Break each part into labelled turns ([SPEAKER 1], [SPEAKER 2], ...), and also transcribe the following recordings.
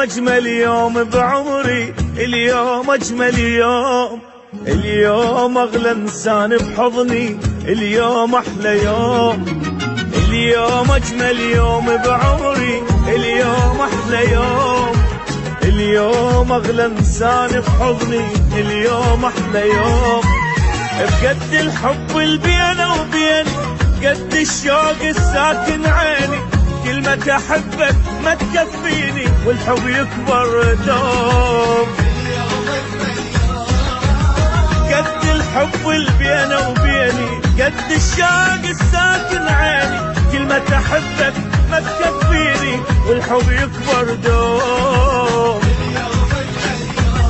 [SPEAKER 1] أجمل يوم بعمري، اليوم أجمل يوم، اليوم أغلى إنسان بحضني، اليوم أحلى يوم، اليوم أجمل يوم بعمري، اليوم أحلى يوم، اليوم أغلى إنسان بحضني، اليوم أحلى يوم. بقد الحب اللي بيني وبيني، قد الشوق الساكن عيني، كلمة أحبك ما تكفيني والحب يكبر دوم. قد الحب اللي بيني وبيني، قد الشوق الساكن عيني، كلمة أحبك ما تكفيني والحب يكبر دوم.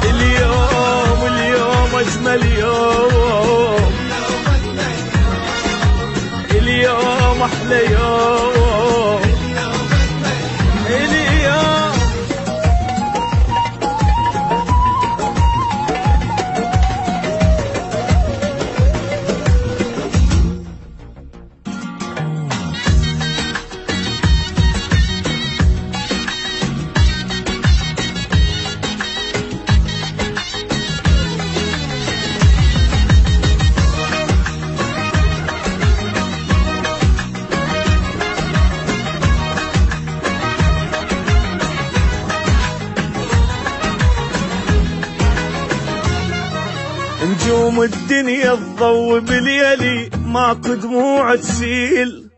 [SPEAKER 1] اليوم اليوم أجمل يوم، اليوم أحلى يوم، اليوم. نجوم الدنيا تضوي بليلي، ماكو دموع تسيل،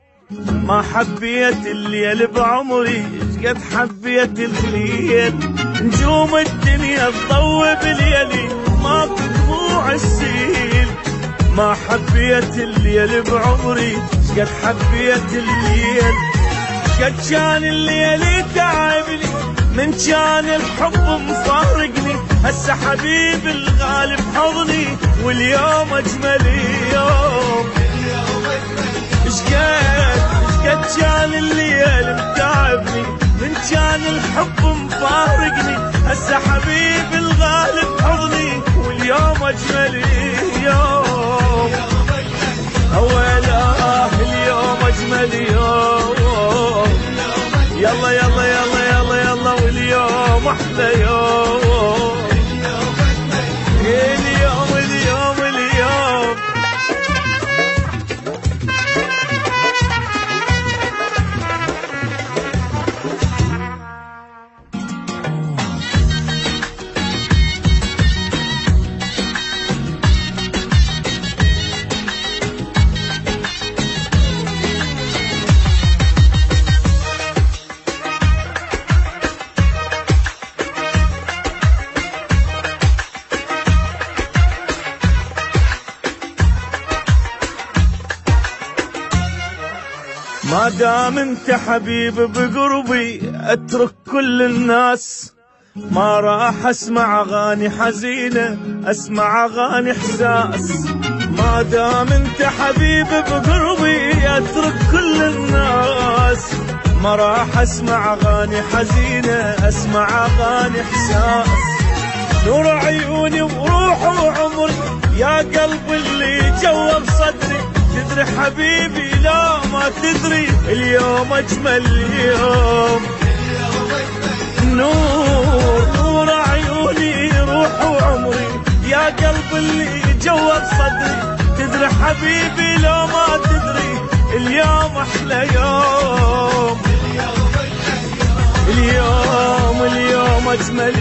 [SPEAKER 1] ما حبيت الليل بعمري قد حبيت الليل. نجوم الدنيا تضوي بليلي، ماكو دموع تسيل، ما حبيت الليل بعمري قد حبيت الليل. قد كان الليل تعبني من كان الحب مفارقني، هسه حبيبي الغالي بحضني واليوم اجمل يوم. اشقد كان الليل متعبني من كان الحب مفارقني، هسه حبيبي الغالي بحضني واليوم اجمل يوم. اولا اليوم اجمل يوم، يلا يلا يلا يلا يلا واليوم احلى يوم، اليوم اليوم اليوم. ما دام انت حبيب بقربي اترك كل الناس، ما راح اسمع اغاني حزينة اسمع اغاني احساس. ما دام انت حبيب بقربي اترك كل الناس، ما راح اسمع اغاني حزينة اسمع اغاني احساس. نور عيوني وروح وعمري يا قلب اللي جوا بصدري، تدري حبيبي لا ما تدري اليوم اجمل يوم. نور عيوني روح وعمري يا قلب اللي جوا بصدري، تدري حبيبي لا ما تدري اليوم احلى يوم. اليوم اليوم اجمل